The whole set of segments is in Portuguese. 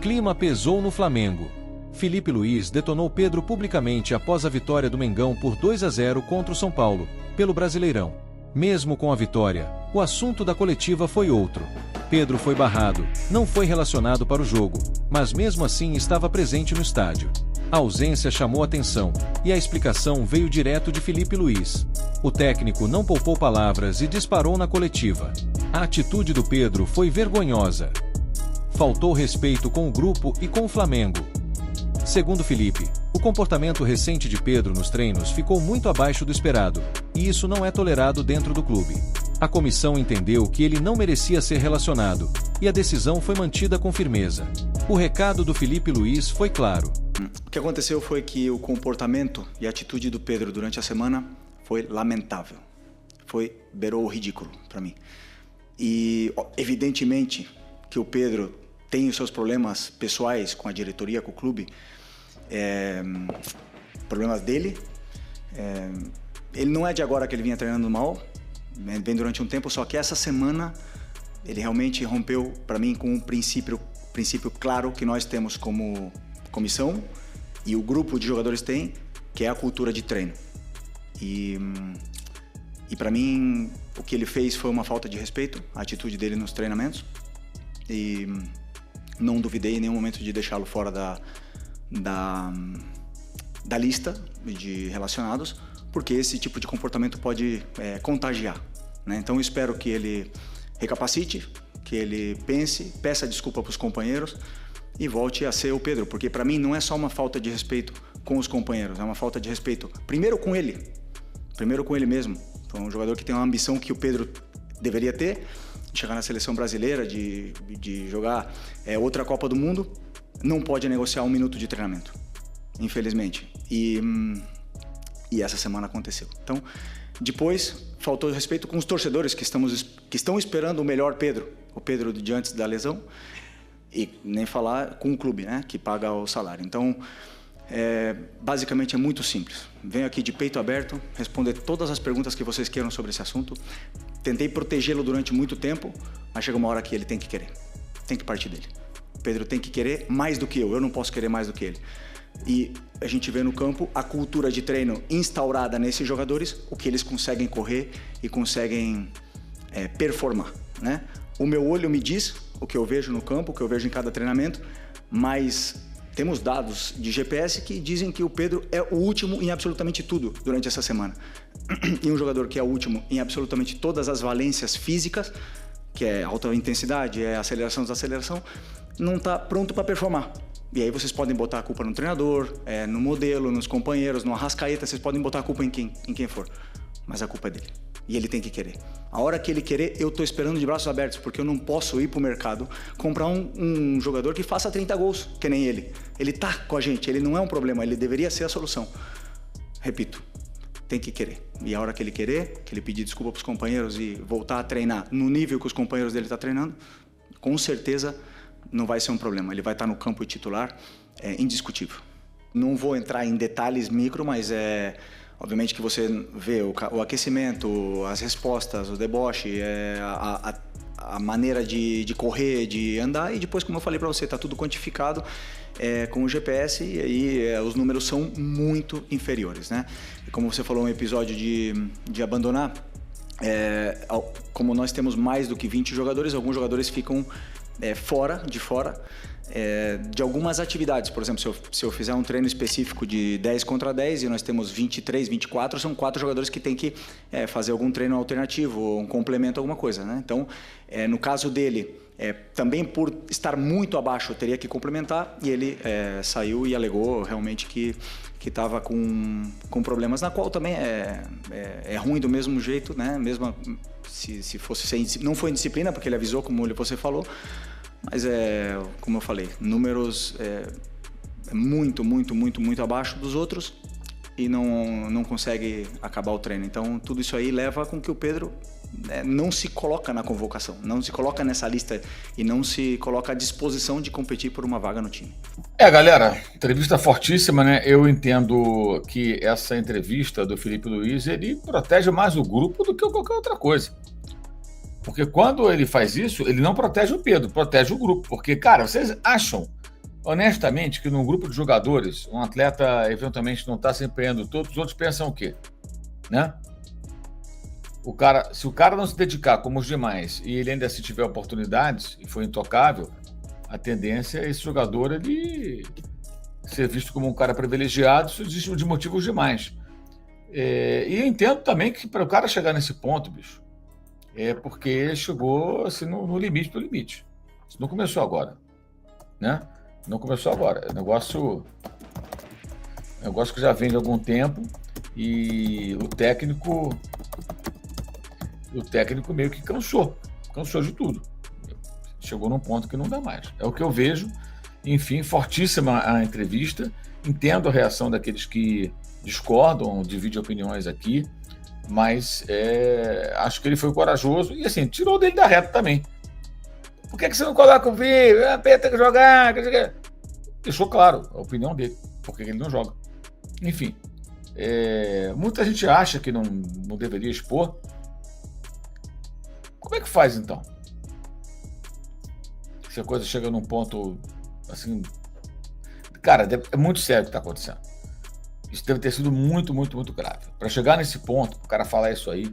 clima pesou no Flamengo. Felipe Luiz detonou Pedro publicamente após a vitória do Mengão por 2-0 contra o São Paulo, pelo Brasileirão. Mesmo com a vitória, o assunto da coletiva foi outro. Pedro foi barrado, não foi relacionado para o jogo, mas mesmo assim estava presente no estádio. A ausência chamou atenção, e a explicação veio direto de Felipe Luiz. O técnico não poupou palavras e disparou na coletiva. A atitude do Pedro foi vergonhosa. Faltou respeito com o grupo e com o Flamengo. Segundo Felipe, o comportamento recente de Pedro nos treinos ficou muito abaixo do esperado, e isso não é tolerado dentro do clube. A comissão entendeu que ele não merecia ser relacionado, e a decisão foi mantida com firmeza. O recado do Felipe Luiz foi claro. O que aconteceu foi que o comportamento e a atitude do Pedro durante a semana foi lamentável. Beirou o ridículo para mim. E evidentemente que o Pedro tem os seus problemas pessoais com a diretoria, com o clube, problemas dele. Ele não é de agora que ele vinha treinando mal, vem durante um tempo, só que essa semana ele realmente rompeu para mim com um princípio claro que nós temos como comissão e o grupo de jogadores tem, que é a cultura de treino. E para mim o que ele fez foi uma falta de respeito, a atitude dele nos treinamentos, e não duvidei em nenhum momento de deixá-lo fora da lista de relacionados, porque esse tipo de comportamento pode contagiar, né? Então eu espero que ele recapacite, que ele pense, peça desculpa para os companheiros e volte a ser o Pedro, porque para mim não é só uma falta de respeito com os companheiros, é uma falta de respeito primeiro com ele mesmo. Então, um jogador que tem uma ambição que o Pedro deveria ter, de chegar na seleção brasileira, de jogar outra Copa do Mundo, não pode negociar 1 minuto de treinamento, infelizmente. E essa semana aconteceu. Então, depois, faltou respeito com os torcedores que estão esperando o melhor Pedro, o Pedro de antes da lesão, e nem falar com o clube, né, que paga o salário. Então, basicamente é muito simples. Venho aqui de peito aberto, responder todas as perguntas que vocês queiram sobre esse assunto. Tentei protegê-lo durante muito tempo, mas chega uma hora que ele tem que querer. Tem que partir dele. O Pedro tem que querer mais do que eu não posso querer mais do que ele. E a gente vê no campo a cultura de treino instaurada nesses jogadores, o que eles conseguem correr e conseguem performar, né? O meu olho me diz o que eu vejo no campo, o que eu vejo em cada treinamento, mas temos dados de GPS que dizem que o Pedro é o último em absolutamente tudo durante essa semana. E um jogador que é o último em absolutamente todas as valências físicas, que é alta intensidade, é aceleração, desaceleração, não está pronto para performar. E aí vocês podem botar a culpa no treinador, no modelo, nos companheiros, no Arrascaeta, vocês podem botar a culpa em quem for. Mas a culpa é dele. E ele tem que querer. A hora que ele querer, eu estou esperando de braços abertos, porque eu não posso ir para o mercado comprar um jogador que faça 30 gols, que nem ele. Ele tá com a gente, ele não é um problema, ele deveria ser a solução. Repito, tem que querer. E a hora que ele querer, que ele pedir desculpa para os companheiros e voltar a treinar no nível que os companheiros dele estão treinando, com certeza não vai ser um problema. Ele vai estar no campo titular, indiscutível. Não vou entrar em detalhes micro, mas obviamente que você vê o aquecimento, as respostas, o deboche, a maneira de correr, de andar, e depois, como eu falei para você, está tudo quantificado com o GPS, e aí os números são muito inferiores, né? E como você falou, um episódio de abandonar, como nós temos mais do que 20 jogadores, alguns jogadores ficam fora de algumas atividades. Por exemplo, se eu fizer um treino específico de 10 contra 10 e nós temos 23, 24, são 4 jogadores que têm que fazer algum treino alternativo, ou um complemento, alguma coisa, né? Então, no caso dele, também por estar muito abaixo, eu teria que complementar, e ele saiu e alegou realmente que estava com problemas, na qual também é ruim do mesmo jeito, né? Mesmo se fosse não foi indisciplina, porque ele avisou, como você falou, mas como eu falei, números muito, muito, muito, muito abaixo dos outros, e não consegue acabar o treino. Então tudo isso aí leva com que o Pedro não se coloca na convocação, não se coloca nessa lista e não se coloca à disposição de competir por uma vaga no time. Galera, entrevista fortíssima, né? Eu entendo que essa entrevista do Felipe Luiz, ele protege mais o grupo do que qualquer outra coisa. Porque quando ele faz isso, ele não protege o Pedro, protege o grupo. Porque, cara, vocês acham honestamente, que num grupo de jogadores, um atleta eventualmente não está se empenhando todos, os outros pensam o quê? Né? Se o cara não se dedicar como os demais e ele ainda se tiver oportunidades e for intocável, a tendência é esse jogador ele ser visto como um cara privilegiado de motivos demais. E eu entendo também que para o cara chegar nesse ponto, bicho, é porque ele chegou assim, no limite do limite. Isso não começou agora, né? Não começou agora. É um negócio que já vem de algum tempo e o técnico meio que cansou de tudo. Chegou num ponto que não dá mais. É o que eu vejo. Enfim, fortíssima a entrevista. Entendo a reação daqueles que discordam, dividem opiniões aqui, mas acho que ele foi corajoso e assim, tirou dele da reta também. Por que você não coloca o vídeo? Tem que jogar. Deixou claro a opinião dele, porque ele não joga. Enfim, muita gente acha que não deveria expor. Como é que faz então? Se a coisa chega num ponto assim. Cara, é muito sério o que está acontecendo. Isso deve ter sido muito, muito, muito grave. Para chegar nesse ponto, o cara falar isso aí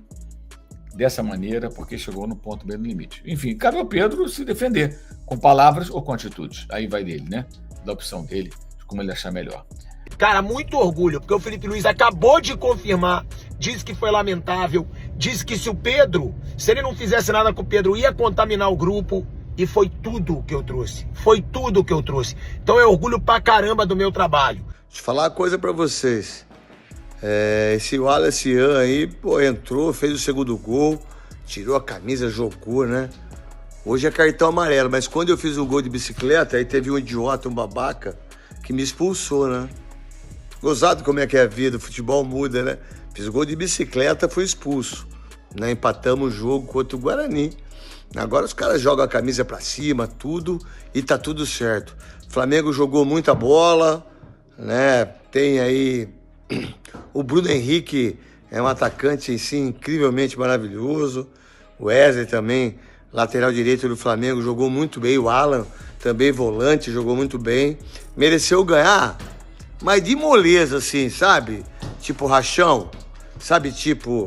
dessa maneira, porque chegou no ponto bem no limite. Enfim, cabe ao Pedro se defender, com palavras ou com atitudes. Aí vai dele, né? Da opção dele, de como ele achar melhor. Cara, muito orgulho, porque o Felipe Luiz acabou de confirmar, disse que foi lamentável, disse que se ele não fizesse nada com o Pedro, ia contaminar o grupo, e foi tudo que eu trouxe. Então é orgulho pra caramba do meu trabalho. Deixa eu falar uma coisa pra vocês. Esse Wallace Ian aí, entrou, fez o segundo gol, tirou a camisa, jogou, né? Hoje é cartão amarelo, mas quando eu fiz o gol de bicicleta, aí teve um idiota, um babaca, que me expulsou, né? Gozado como é que é a vida, o futebol muda, né? Fiz o gol de bicicleta, fui expulso. Né? Empatamos o jogo contra o Guarani. Agora os caras jogam a camisa pra cima, tudo, e tá tudo certo. O Flamengo jogou muita bola, né? Tem aí o Bruno Henrique, é um atacante assim, incrivelmente maravilhoso. O Wesley também, lateral direito do Flamengo, jogou muito bem. O Alan, também volante, jogou muito bem. Mereceu ganhar, mas de moleza, assim, sabe? Tipo rachão, sabe? Tipo,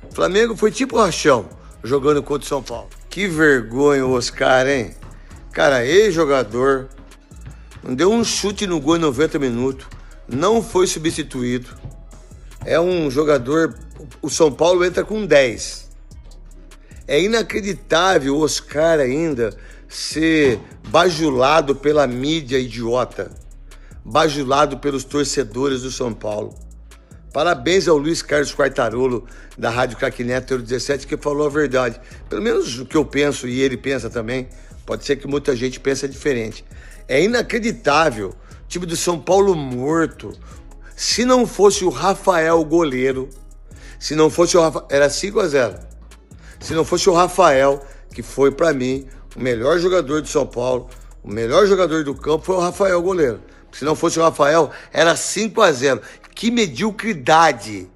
o Flamengo foi tipo rachão, jogando contra o São Paulo. Que vergonha o Oscar, hein? Cara, ex-jogador, não deu um chute no gol em 90 minutos, não foi substituído. É um jogador, o São Paulo entra com 10. É inacreditável o Oscar ainda ser bajulado pela mídia idiota, bajulado pelos torcedores do São Paulo. Parabéns ao Luiz Carlos Quartarolo, da Rádio Craque Neto 17, que falou a verdade. Pelo menos o que eu penso e ele pensa também. Pode ser que muita gente pense diferente. É inacreditável, o time do São Paulo morto. Se não fosse o Rafael goleiro, era 5-0. Se não fosse o Rafael, que foi para mim o melhor jogador do São Paulo, o melhor jogador do campo foi o Rafael goleiro. Se não fosse o Rafael, era 5-0. Que mediocridade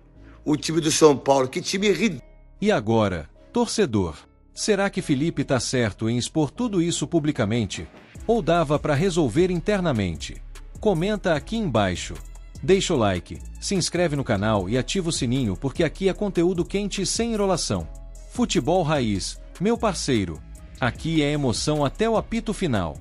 o time do São Paulo, que time ridículo. E agora, torcedor, será que Felipe tá certo em expor tudo isso publicamente? Ou dava para resolver internamente? Comenta aqui embaixo. Deixa o like, se inscreve no canal e ativa o sininho porque aqui é conteúdo quente e sem enrolação. Futebol Raiz, meu parceiro. Aqui é emoção até o apito final.